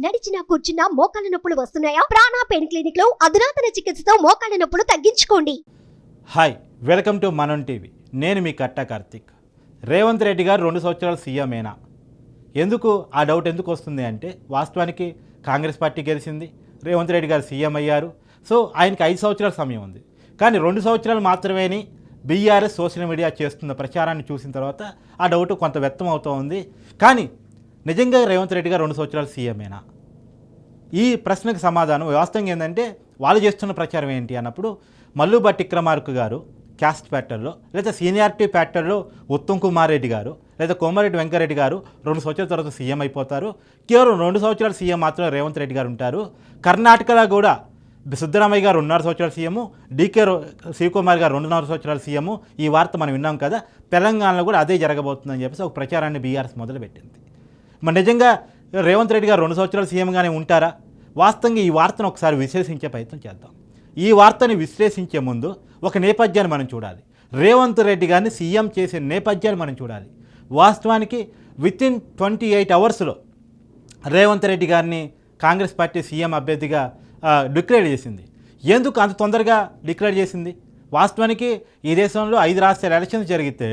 నడిచినా కూర్చున్నా మోకాళ్ళ నొప్పులు వస్తున్నాయా? ప్రాణ పెయిన్ క్లినిక్ లో అధునాతన చికిత్సతో మోకాళ్ళ నొప్పులు తగ్గించుకోండి. హాయ్, వెల్కమ్ టు మనం టీవీ. నేను మీ కట్టా కార్తిక్. రేవంత్ రెడ్డి గారు 2 సంవత్సరాలు సీఎమేనా? ఎందుకు ఆ డౌట్ ఎందుకు వస్తుంది అంటే, వాస్తవానికి కాంగ్రెస్ పార్టీ గెలిచింది, రేవంత్ రెడ్డి గారు సీఎం అయ్యారు. సో ఆయనకి 5 సంవత్సరాల సమయం ఉంది. కానీ 2 సంవత్సరాలు మాత్రమేని బీఆర్ఎస్ సోషల్ మీడియా చేస్తున్న ప్రచారాన్ని చూసిన తర్వాత ఆ డౌట్ కొంత వ్యక్తం అవుతూ ఉంది. కానీ నిజంగా రేవంత్ రెడ్డి గారు 2 సంవత్సరాలు సీఎమేనా? ఈ ప్రశ్నకు సమాధానం వాస్తవంగా ఏంటంటే, వాళ్ళు చేస్తున్న ప్రచారం ఏంటి అన్నప్పుడు, మల్లుబట్టి విక్రమార్క గారు క్యాస్ట్ ప్యాటర్న్లో, లేదా సీనియారిటీ ప్యాటర్న్లో ఉత్తమ్ కుమార్ రెడ్డి గారు, లేదా కోమరెడ్డి వెంకరెడ్డి గారు 2 సంవత్సరాల తర్వాత సీఎం అయిపోతారు. కేవలం 2 సంవత్సరాలు సీఎం మాత్రం రేవంత్ రెడ్డి గారు ఉంటారు. కర్ణాటకలో కూడా సిద్ధరామయ్య గారు 2.5 సంవత్సరాల సీఎము, డీకే శివకుమార్ గారు 2.5 సంవత్సరాల సీఎము. ఈ వార్త మనం విన్నాం కదా. తెలంగాణలో కూడా అదే జరగబోతుందని చెప్పేసి ఒక ప్రచారాన్ని బీఆర్ఎస్ మొదలుపెట్టింది. మరి నిజంగా రేవంత్ రెడ్డి గారు 2 సంవత్సరాలు సీఎంగానే ఉంటారా? వాస్తవంగా ఈ వార్తను ఒకసారి విశ్లేషించే ప్రయత్నం చేద్దాం. ఈ వార్తని విశ్లేషించే ముందు ఒక నేపథ్యాన్ని మనం చూడాలి. రేవంత్ రెడ్డి గారిని సీఎం చేసే నేపథ్యాన్ని మనం చూడాలి. వాస్తవానికి వితిన్ 28 అవర్స్లో రేవంత్ రెడ్డి గారిని కాంగ్రెస్ పార్టీ సీఎం అభ్యర్థిగా డిక్లేర్ చేసింది. ఎందుకు అంత తొందరగా డిక్లేర్ చేసింది? వాస్తవానికి ఈ దేశంలో 5 రాష్ట్రాల ఎలక్షన్స్ జరిగితే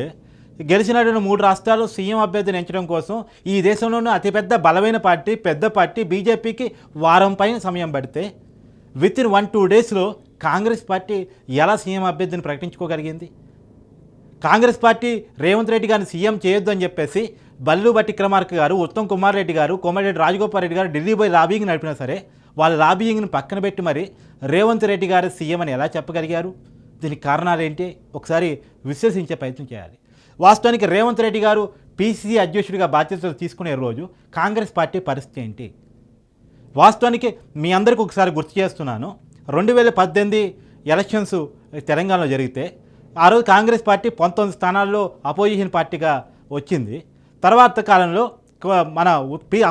గెలిచినటువంటి 3 రాష్ట్రాలు సీఎం అభ్యర్థిని ఎంచడం కోసం ఈ దేశంలోనే అతిపెద్ద బలమైన పార్టీ, పెద్ద పార్టీ బీజేపీకి వారం పైన సమయం పడితే వితిన్ 1-2 డేస్లో కాంగ్రెస్ పార్టీ ఎలా సీఎం అభ్యర్థిని ప్రకటించుకోగలిగింది? కాంగ్రెస్ పార్టీ రేవంత్ రెడ్డి గారిని సీఎం చేయొద్దు అని చెప్పేసి మల్లుబట్టి విక్రమార్క గారు, ఉత్తమ్ కుమార్ రెడ్డి గారు, కోమటిరెడ్డి రాజగోపాల్ రెడ్డి గారు ఢిల్లీ పోయి లాబింగ్ నడిపినా సరే, వాళ్ళ లాబింగ్ని పక్కన పెట్టి మరి రేవంత్ రెడ్డి గారు సీఎం అని ఎలా చెప్పగలిగారు? దీనికి కారణాలు ఏంటి? ఒకసారి విశ్లేషించే ప్రయత్నం చేయాలి. వాస్తవానికి రేవంత్ రెడ్డి గారు పీసీసీ అధ్యక్షుడిగా బాధ్యతలు తీసుకునే రోజు కాంగ్రెస్ పార్టీ పరిస్థితి ఏంటి? వాస్తవానికి మీ అందరికీ ఒకసారి గుర్తు చేస్తున్నాను. 2018 ఎలక్షన్స్ తెలంగాణలో జరిగితే ఆ రోజు కాంగ్రెస్ పార్టీ 19 స్థానాల్లో అపోజిషన్ పార్టీగా వచ్చింది. తర్వాత కాలంలో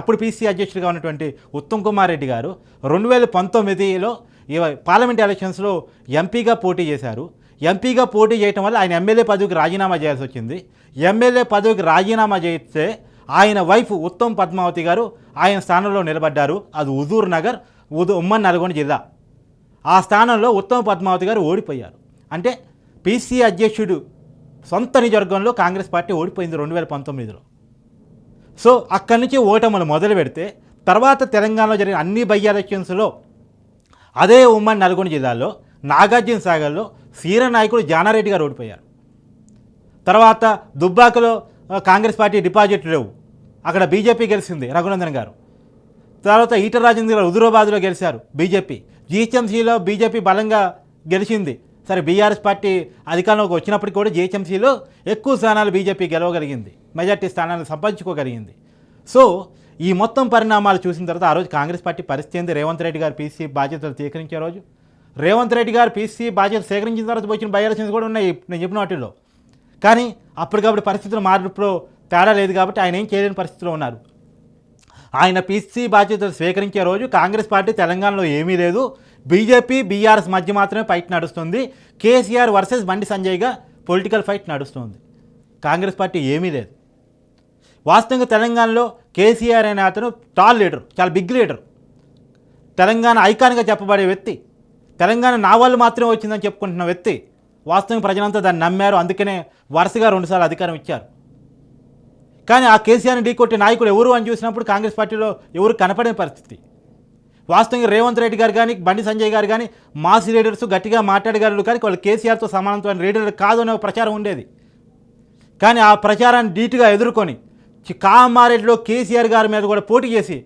అప్పుడు పీసీసీ అధ్యక్షుడిగా ఉన్నటువంటి ఉత్తమ్ కుమార్ రెడ్డి గారు 2019లో పార్లమెంట్ ఎలక్షన్స్లో ఎంపీగా పోటీ చేశారు. ఎంపీగా పోటీ చేయడం వల్ల ఆయన ఎమ్మెల్యే పదవికి రాజీనామా చేయాల్సి వచ్చింది. ఎమ్మెల్యే పదవికి రాజీనామా చేస్తే ఆయన వైఫ్ ఉత్తమ్ పద్మావతి గారు ఆయన స్థానంలో నిలబడ్డారు. అది హుజూర్ నగర్, ఉమ్మడి నల్గొండ జిల్లా. ఆ స్థానంలో ఉత్తమ్ పద్మావతి గారు ఓడిపోయారు. అంటే పీసీసీ అధ్యక్షుడు సొంత నియోజకవర్గంలో కాంగ్రెస్ పార్టీ ఓడిపోయింది 2019లో. సో అక్కడి నుంచి ఓటములు మొదలు పెడితే తర్వాత తెలంగాణలో జరిగిన అన్ని బై ఎలక్షన్స్లో అదే ఉమ్మడి నల్గొండ జిల్లాలో నాగార్జున సాగర్లో సీనియర్ నాయకుడు జానారెడ్డి గారు ఓడిపోయారు. తర్వాత దుబ్బాకలో కాంగ్రెస్ పార్టీ డిపాజిట్ లేవు, అక్కడ బీజేపీ గెలిచింది, రఘునందన్ గారు. తర్వాత ఈటల రాజేంద్ర గారు హుజూరాబాద్లో గెలిచారు బీజేపీ. జీహెచ్ఎంసీలో బీజేపీ బలంగా గెలిచింది. సరే, బీఆర్ఎస్ పార్టీ అధికారంలోకి వచ్చినప్పటికీ కూడా జీహెచ్ఎంసీలో ఎక్కువ స్థానాలు బీజేపీ గెలవగలిగింది, మెజార్టీ స్థానాలను సంపాదించుకోగలిగింది. సో ఈ మొత్తం పరిణామాలు చూసిన తర్వాత ఆ రోజు కాంగ్రెస్ పార్టీ పరిస్థితి ఏంది? రేవంత్ రెడ్డి గారు పీసీసీ బాధ్యతలు స్వీకరించే రోజు, రేవంత్ రెడ్డి గారు పీసీసీ బాధ్యతలు సేకరించిన తర్వాత వచ్చిన బై ఎలక్షన్స్ కూడా ఉన్నాయి నేను చెప్పిన వాటిల్లో. కానీ అప్పటికప్పుడు పరిస్థితులు మార్పులో తేడా లేదు కాబట్టి ఆయన ఏం చేయలేని పరిస్థితిలో ఉన్నారు. ఆయన పీసీసీ బాధ్యతలు స్వీకరించే రోజు కాంగ్రెస్ పార్టీ తెలంగాణలో ఏమీ లేదు, బీజేపీ బీఆర్ఎస్ మధ్య మాత్రమే ఫైట్ నడుస్తుంది, కేసీఆర్ వర్సెస్ బండి సంజయ్గా పొలిటికల్ ఫైట్ నడుస్తుంది. కాంగ్రెస్ పార్టీ ఏమీ లేదు. వాస్తవంగా తెలంగాణలో కేసీఆర్ అనే అతను టాల్ లీడర్, చాలా బిగ్ లీడర్, తెలంగాణ ఐకాన్గా చెప్పబడే వ్యక్తి, తెలంగాణ నా వాళ్ళు మాత్రమే వచ్చిందని చెప్పుకుంటున్న వ్యక్తి. వాస్తవంగా ప్రజలంతా దాన్ని నమ్మారు, అందుకనే వరుసగా 2 సార్లు అధికారం ఇచ్చారు. కానీ ఆ కేసీఆర్ని ఢీకొట్టే నాయకులు ఎవరు అని చూసినప్పుడు కాంగ్రెస్ పార్టీలో ఎవరు కనపడిన పరిస్థితి. వాస్తవంగా రేవంత్ రెడ్డి గారు కానీ, బండి సంజయ్ గారు కానీ మాస్ లీడర్స్, గట్టిగా మాట్లాడగలరు, కానీ వాళ్ళు కేసీఆర్తో సమానమైన లీడర్లు కాదు అనే ప్రచారం ఉండేది. కానీ ఆ ప్రచారాన్ని ధీటుగా ఎదుర్కొని కామారెడ్డిలో కేసీఆర్ గారి మీద కూడా పోటీ చేసి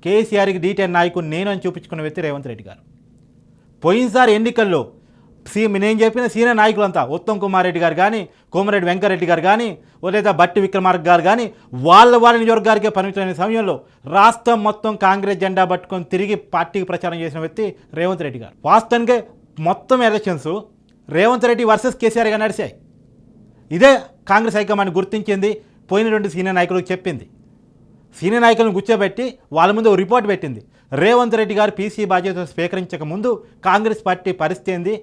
కేసీఆర్కి డీటెయిల్ నాయకుడు నేను అని చూపించుకున్న వ్యక్తి రేవంత్ రెడ్డి గారు. పోయినసారి ఎన్నికల్లో నేను చెప్పిన సీనియర్ నాయకులంతా ఉత్తమ్ కుమార్ రెడ్డి గారు కానీ, కోమరెడ్డి వెంకరెడ్డి గారు కానీ, లేదా బట్టి విక్రమార్క గారు కానీ వాళ్ళ నియోజకవర్గానికే పరిమితమైన సమయంలో రాష్ట్రం మొత్తం కాంగ్రెస్ జెండా పట్టుకొని తిరిగి పార్టీకి ప్రచారం చేసిన వ్యక్తి రేవంత్ రెడ్డి గారు. వాస్తవానికి మొత్తం ఎలక్షన్స్ రేవంత్ రెడ్డి వర్సెస్ కేసీఆర్గా నడిచాయి. ఇదే కాంగ్రెస్ హైకమాండ్ గుర్తించింది, పోయిన 2 సీనియర్ నాయకులకు చెప్పింది. సీనియర్ నాయకులను కూర్చోబెట్టి వాళ్ళ ముందు రిపోర్ట్ పెట్టింది. రేవంత్ రెడ్డి గారు పీసీ బాధ్యతలు స్వీకరించక ముందు కాంగ్రెస్ పార్టీ పరిస్థితి ఏంది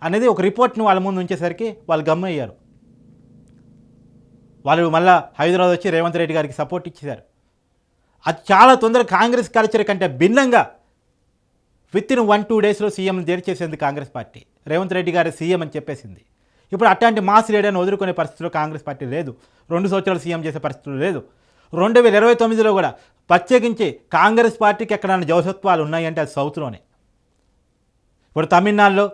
అనేది ఒక రిపోర్ట్ను వాళ్ళ ముందు ఉంచేసరికి వాళ్ళు గమ్మయ్యారు. వాళ్ళు మళ్ళీ హైదరాబాద్ వచ్చి రేవంత్ రెడ్డి గారికి సపోర్ట్ ఇచ్చారు. అది చాలా తొందరగా కాంగ్రెస్ కల్చర్ కంటే భిన్నంగా విత్ ఇన్ 1-2 డేస్లో సీఎం చేసేసింది కాంగ్రెస్ పార్టీ. రేవంత్ రెడ్డి గారి సీఎం అని చెప్పేసింది. ఇప్పుడు అట్లాంటి మాస్ లీడర్ని వదులుకునే పరిస్థితిలో కాంగ్రెస్ పార్టీ లేదు. 2 సంవత్సరాలు సీఎం చేసే పరిస్థితులు లేదు. 2029లో కూడా ప్రత్యేకించి కాంగ్రెస్ పార్టీకి ఎక్కడైనా జవసత్వాలు ఉన్నాయంటే అది సౌత్లోనే. ఇప్పుడు తమిళనాడులో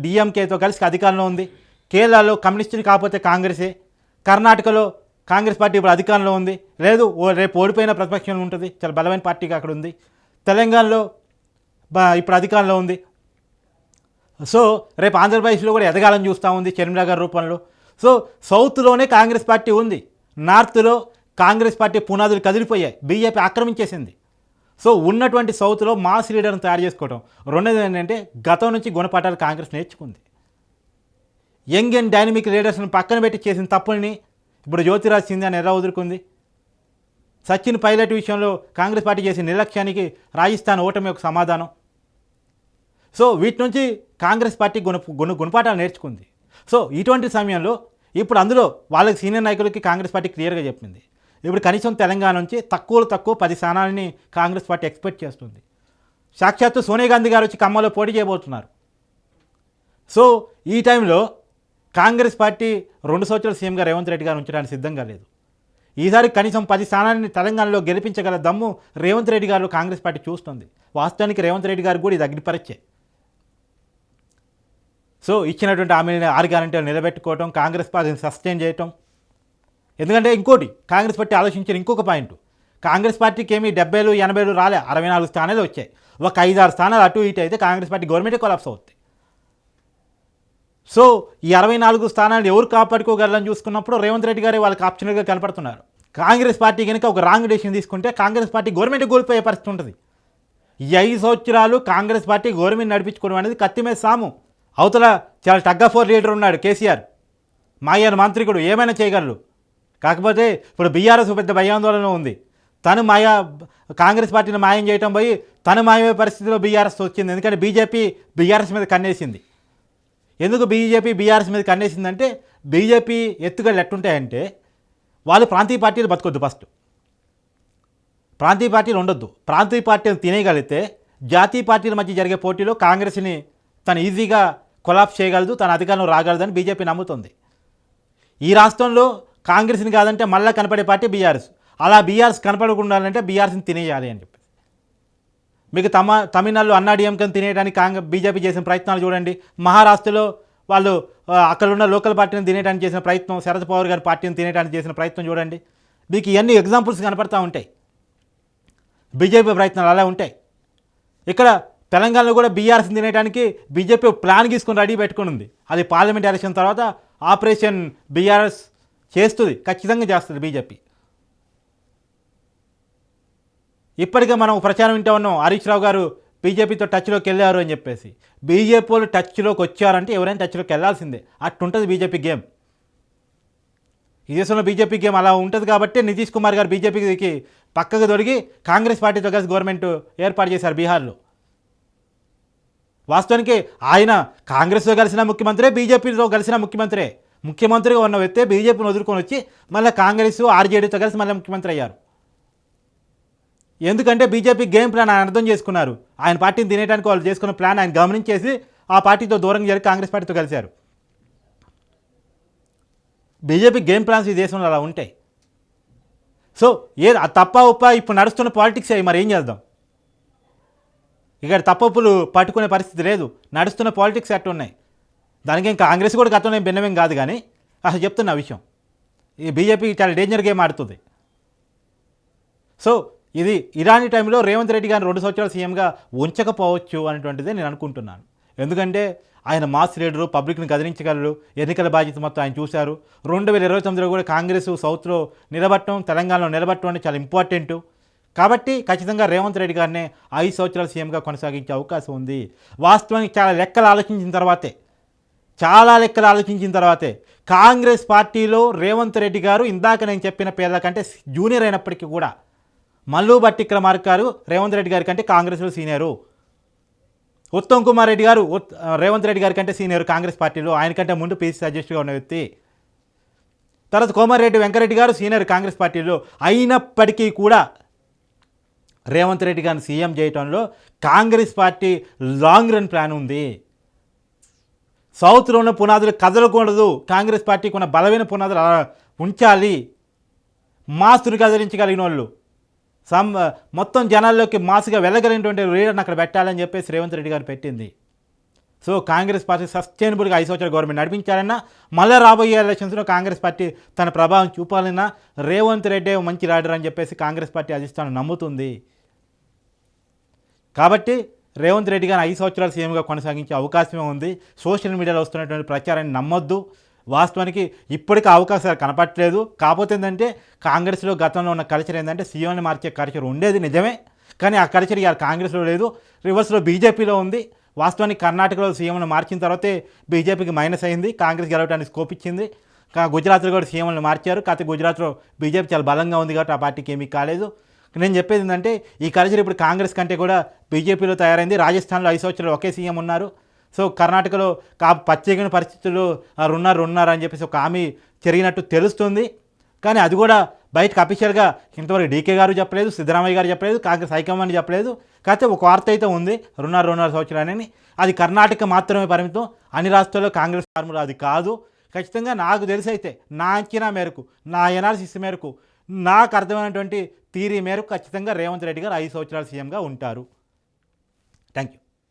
డిఎంకేతో కలిసి అధికారంలో ఉంది. కేరళలో కమ్యూనిస్టుని కాకపోతే కాంగ్రెసే. కర్ణాటకలో కాంగ్రెస్ పార్టీ ఇప్పుడు అధికారంలో ఉంది. లేదు రేపు ఓడిపోయిన ప్రతిపక్షం ఉంటుంది, చాలా బలమైన పార్టీగా అక్కడ ఉంది. తెలంగాణలో ఇప్పుడు అధికారంలో ఉంది. సో రేపు ఆంధ్రప్రదేశ్లో కూడా ఎదగాలని చూస్తూ ఉంది షర్మిల గారి రూపంలో. సో సౌత్లోనే కాంగ్రెస్ పార్టీ ఉంది. నార్త్లో కాంగ్రెస్ పార్టీ పునాదులు కదిలిపోయాయి, బీజేపీ ఆక్రమించేసింది. సో ఉన్నటువంటి సౌత్లో మాస్ లీడర్ని తయారు చేసుకోవడం. రెండోది ఏంటంటే గతం నుంచి గుణపాఠాలు కాంగ్రెస్ నేర్చుకుంది. యంగ్ అండ్ డైనమిక్ లీడర్స్ని పక్కన పెట్టి చేసిన తప్పుల్ని ఇప్పుడు జ్యోతిరాజ్ సింధియాని ఎలా వదులుకుంది. సచిన్ పైలట్ విషయంలో కాంగ్రెస్ పార్టీ చేసిన నిర్లక్ష్యానికి రాజస్థాన్ ఓటమి ఒక సమాధానం. సో వీటి నుంచి కాంగ్రెస్ పార్టీ గుణపాఠాలు నేర్చుకుంది. సో ఇటువంటి సమయంలో ఇప్పుడు అందులో వాళ్ళకి సీనియర్ నాయకులకి కాంగ్రెస్ పార్టీ క్లియర్గా చెప్పింది. ఇప్పుడు కనీసం తెలంగాణ నుంచి తక్కువ 10 స్థానాలని కాంగ్రెస్ పార్టీ ఎక్స్పెక్ట్ చేస్తుంది. సాక్షాత్తు సోనియా గాంధీ గారు వచ్చి ఖమ్మంలో పోటీ చేయబోతున్నారు. సో ఈ టైంలో కాంగ్రెస్ పార్టీ 2 సంవత్సరాల సీఎంగా రేవంత్ రెడ్డి గారు ఉంచడానికి సిద్ధంగా లేదు. ఈసారి కనీసం 10 స్థానాలని తెలంగాణలో గెలిపించగల దమ్ము రేవంత్ రెడ్డి గారు కాంగ్రెస్ పార్టీ చూస్తుంది. వాస్తవానికి రేవంత్ రెడ్డి గారు కూడా ఇది అగ్నిపరీక్షే. సో ఇచ్చినటువంటి హామీని 6 గ్యారెంటీలు నిలబెట్టుకోవటం, కాంగ్రెస్ పార్టీని సస్టైన్ చేయటం. ఎందుకంటే ఇంకోటి కాంగ్రెస్ పార్టీ ఆలోచించిన ఇంకొక పాయింట్, కాంగ్రెస్ పార్టీకి ఏమి 70, 80 రాలే, 64 స్థానాలు వచ్చాయి. ఒక 5-6 స్థానాలు అటు ఇటు అయితే కాంగ్రెస్ పార్టీ గవర్నమెంటే కొలాప్స్ అవుతుంది. సో ఈ 64 స్థానాలు ఎవరు కాపాడుకోగలరని చూసుకున్నప్పుడు రేవంత్ రెడ్డి గారే వాళ్ళకి ఆప్షనల్గా కనపడుతున్నారు. కాంగ్రెస్ పార్టీ కనుక ఒక రాంగ్ డెసిషన్ తీసుకుంటే కాంగ్రెస్ పార్టీ గవర్నమెంట్ కోల్పోయే పరిస్థితి ఉంటుంది. ఈ 5 సంవత్సరాలు కాంగ్రెస్ పార్టీ గవర్నమెంట్ నడిపించుకోవడం అనేది కత్తి మీద సాము. అవతల చాలా టగ్ ఆఫ్ వార్ లీడర్ ఉన్నాడు కేసీఆర్, మాయాన మాంత్రికుడు, ఏమైనా చేయగలరు. కాకపోతే ఇప్పుడు బీఆర్ఎస్ పెద్ద భయాందోళన ఉంది. తను కాంగ్రెస్ పార్టీని మాయం చేయటం పోయి తను మాయమే పరిస్థితిలో బీఆర్ఎస్ వచ్చింది. ఎందుకంటే బీజేపీ బీఆర్ఎస్ మీద కన్నేసింది. ఎందుకు బీజేపీ బీఆర్ఎస్ మీద కన్నేసిందంటే బీజేపీ ఎత్తుగడలు ఎట్టుంటాయంటే వాళ్ళు ప్రాంతీయ పార్టీలు బతకొద్దు. ఫస్ట్ ప్రాంతీయ పార్టీలు ఉండొద్దు. ప్రాంతీయ పార్టీలు తినేయగలిగితే జాతీయ పార్టీల మధ్య జరిగే పోటీలో కాంగ్రెస్ని తను ఈజీగా కొలాప్స్ చేయగలదు, తన అధికారంలో రాగలదని బీజేపీ నమ్ముతుంది. ఈ రాష్ట్రంలో కాంగ్రెస్ని కాదంటే మళ్ళీ కనపడే పార్టీ బీఆర్ఎస్. అలా బీఆర్ఎస్ కనపడకుండా ఉండాలంటే బీఆర్ఎస్ని తినేయాలి అని చెప్పి మీకు తమిళనాడులో అన్నాడీఎంకేని తినేయడానికి బీజేపీ చేసిన ప్రయత్నాలు చూడండి. మహారాష్ట్రలో వాళ్ళు అక్కడ ఉన్న లోకల్ పార్టీని తినేయడానికి చేసిన ప్రయత్నం, శరద్ పవార్ గారి పార్టీని తినేయడానికి చేసిన ప్రయత్నం చూడండి. మీకు ఇవన్నీ ఎగ్జాంపుల్స్ కనపడతా ఉంటాయి. బీజేపీ ప్రయత్నాలు అలా ఉంటాయి. ఇక్కడ తెలంగాణలో కూడా బీఆర్ఎస్ని తినేయడానికి బీజేపీ ప్లాన్ తీసుకుని రెడీ పెట్టుకుని ఉంది. అది పార్లమెంట్ ఎలక్షన్ తర్వాత ఆపరేషన్ బీఆర్ఎస్ చేస్తుంది, ఖచ్చితంగా చేస్తుంది బీజేపీ. ఇప్పటికే మనం ప్రచారం వింటూ ఉన్నాం, హరీష్ రావు గారు బీజేపీతో టచ్లోకి వెళ్ళారు అని చెప్పేసి. బీజేపీ వాళ్ళు టచ్లోకి వచ్చారంటే ఎవరైనా టచ్లోకి వెళ్ళాల్సిందే. అట్టుంటుంది బీజేపీ గేమ్. ఈ దేశంలో బీజేపీ గేమ్ అలా ఉంటుంది కాబట్టి నితీష్ కుమార్ గారు బీజేపీకి పక్కకు దొరికి కాంగ్రెస్ పార్టీతో కలిసి గవర్నమెంట్ ఏర్పాటు చేశారు బీహార్లో. వాస్తవానికి ఆయన కాంగ్రెస్తో కలిసిన ముఖ్యమంత్రి, బీజేపీతో కలిసిన ముఖ్యమంత్రిగా ఉన్న వ్యక్తే బీజేపీని వదులుకొని వచ్చి మళ్ళీ కాంగ్రెస్ ఆర్జేడీతో కలిసి మళ్ళీ ముఖ్యమంత్రి అయ్యారు. ఎందుకంటే బీజేపీ గేమ్ ప్లాన్ ఆయన అర్థం చేసుకున్నారు. ఆయన పార్టీని తినేయడానికి వాళ్ళు చేసుకున్న ప్లాన్ ఆయన గమనించేసి ఆ పార్టీతో దూరంగా జరిగి కాంగ్రెస్ పార్టీతో కలిశారు. బీజేపీ గేమ్ ప్లాన్స్ ఈ దేశంలో అలా ఉంటాయి. సో తప్ప ఉప్ప ఇప్పుడు నడుస్తున్న పాలిటిక్స్ మరి ఏం చేద్దాం? ఇక్కడ తప్పప్పులు పట్టుకునే పరిస్థితి లేదు. నడుస్తున్న పాలిటిక్స్ అట్టు ఉన్నాయి. దానికి కాంగ్రెస్ కూడా గతంలో భిన్నమేం కాదు. కానీ అసలు చెప్తున్న విషయం, ఈ బీజేపీ చాలా డేంజర్ గేమ్ ఆడుతుంది. సో ఇది ఇరానీ టైంలో రేవంత్ రెడ్డి గారిని 2 సంవత్సరాలు సీఎంగా ఉంచకపోవచ్చు అనేటువంటిదే నేను అనుకుంటున్నాను. ఎందుకంటే ఆయన మాస్ లీడరు, పబ్లిక్ని కదిలించగలరు, ఎన్నికల బాధ్యత మొత్తం ఆయన చూశారు. 2029లో కూడా కాంగ్రెస్ సౌత్లో నిలబట్టడం, తెలంగాణలో నిలబట్టడం అంటే చాలా ఇంపార్టెంట్. కాబట్టి ఖచ్చితంగా రేవంత్ రెడ్డి గారినే 5 సంవత్సరాల సీఎంగా కొనసాగించే అవకాశం ఉంది. వాస్తవానికి చాలా లెక్కలు ఆలోచించిన తర్వాతే కాంగ్రెస్ పార్టీలో రేవంత్ రెడ్డి గారు ఇందాక నేను చెప్పిన పేర్ల కంటే జూనియర్ అయినప్పటికీ కూడా మల్లు భట్టి విక్రమార్క గారు రేవంత్ రెడ్డి గారి కంటే కాంగ్రెస్లో సీనియరు. ఉత్తమ్ కుమార్ రెడ్డి గారు రేవంత్ రెడ్డి గారి కంటే సీనియర్ కాంగ్రెస్ పార్టీలో, ఆయన కంటే ముందు పీసీసీ అధ్యక్షుడిగా ఉన్న వ్యక్తి. తర్వాత కోమారెడ్డి వెంకరెడ్డి గారు సీనియర్ కాంగ్రెస్ పార్టీలో. అయినప్పటికీ కూడా రేవంత్ రెడ్డి గారిని సీఎం చేయడంలో Congress party long run plan ఉంది. సౌత్లో ఉన్న పునాదులు కదలకూడదు, కాంగ్రెస్ పార్టీకి ఉన్న బలమైన పునాదులు అలా ఉంచాలి. మాస్ను కదిలించగలిగిన వాళ్ళు మొత్తం జనాల్లోకి మాస్గా వెళ్ళగలిగినటువంటి లీడర్ని అక్కడ పెట్టాలని చెప్పేసి రేవంత్ రెడ్డి గారు పెట్టింది. సో కాంగ్రెస్ పార్టీ సస్టైనబుల్గా 5 సంవత్సరాల గవర్నమెంట్ నడిపించాలన్నా, మళ్ళీ రాబోయే ఎలక్షన్స్లో కాంగ్రెస్ పార్టీ తన ప్రభావం చూపాలన్నా రేవంత్ రెడ్డి మంచి లీడర్ అని చెప్పేసి కాంగ్రెస్ పార్టీ అధిష్టానం నమ్ముతుంది. కాబట్టి రేవంత్ రెడ్డి గారిని 5 సంవత్సరాలు సీఎంగా కొనసాగించే అవకాశమే ఉంది. సోషల్ మీడియాలో వస్తున్నటువంటి ప్రచారాన్ని నమ్మొద్దు. వాస్తవానికి ఇప్పటికీ అవకాశాలు కనపట్లేదు. కాకపోతే ఏంటంటే కాంగ్రెస్లో గతంలో ఉన్న కల్చర్ ఏంటంటే సీఎంని మార్చే కల్చర్ ఉండేది నిజమే, కానీ ఆ కల్చర్ ఇవాళ కాంగ్రెస్లో లేదు, రివర్స్లో బీజేపీలో ఉంది. వాస్తవానికి కర్ణాటకలో సీఎంను మార్చిన తర్వాతే బీజేపీకి మైనస్ అయింది, కాంగ్రెస్ గెలవడానికి స్కోప్ ఇచ్చింది. గుజరాత్లో కూడా సీఎంలను మార్చారు, కాకపోతే గుజరాత్లో బీజేపీ చాలా బలంగా ఉంది కాబట్టి ఆ పార్టీకి ఏమీ కాలేదు. నేను చెప్పేది ఏంటంటే ఈ కల్చర్ ఇప్పుడు కాంగ్రెస్ కంటే కూడా బీజేపీలో తయారైంది. రాజస్థాన్లో 5 సంవత్సరాలు ఒకే సీఎం ఉన్నారు. సో కర్ణాటకలో ప్రత్యేకమైన పరిస్థితులు ఉన్నారు అని చెప్పేసి ఒక హామీ జరిగినట్టు తెలుస్తుంది. కానీ అది కూడా బయటకు అఫీషియల్గా ఇంతవరకు డీకే గారు చెప్పలేదు, సిద్ధరామయ్య గారు చెప్పలేదు, కాంగ్రెస్ హైకమాండ్ చెప్పలేదు. కాకపోతే ఒక వార్త అయితే ఉంది 2.5 సంవత్సరాలని. అది కర్ణాటక మాత్రమే పరిమితం, అన్ని రాష్ట్రాల్లో కాంగ్రెస్ ఫార్ములా అది కాదు. ఖచ్చితంగా నాకు తెలిసి అయితే నా అంచనా మేరకు, నా ఎనాలిసిస్ మేరకు, నాకు అర్థమైనటువంటి థియరీ మేరకు ఖచ్చితంగా రేవంత్ రెడ్డి గారు 5 సంవత్సరాలు సీఎంగా ఉంటారు. Thank you.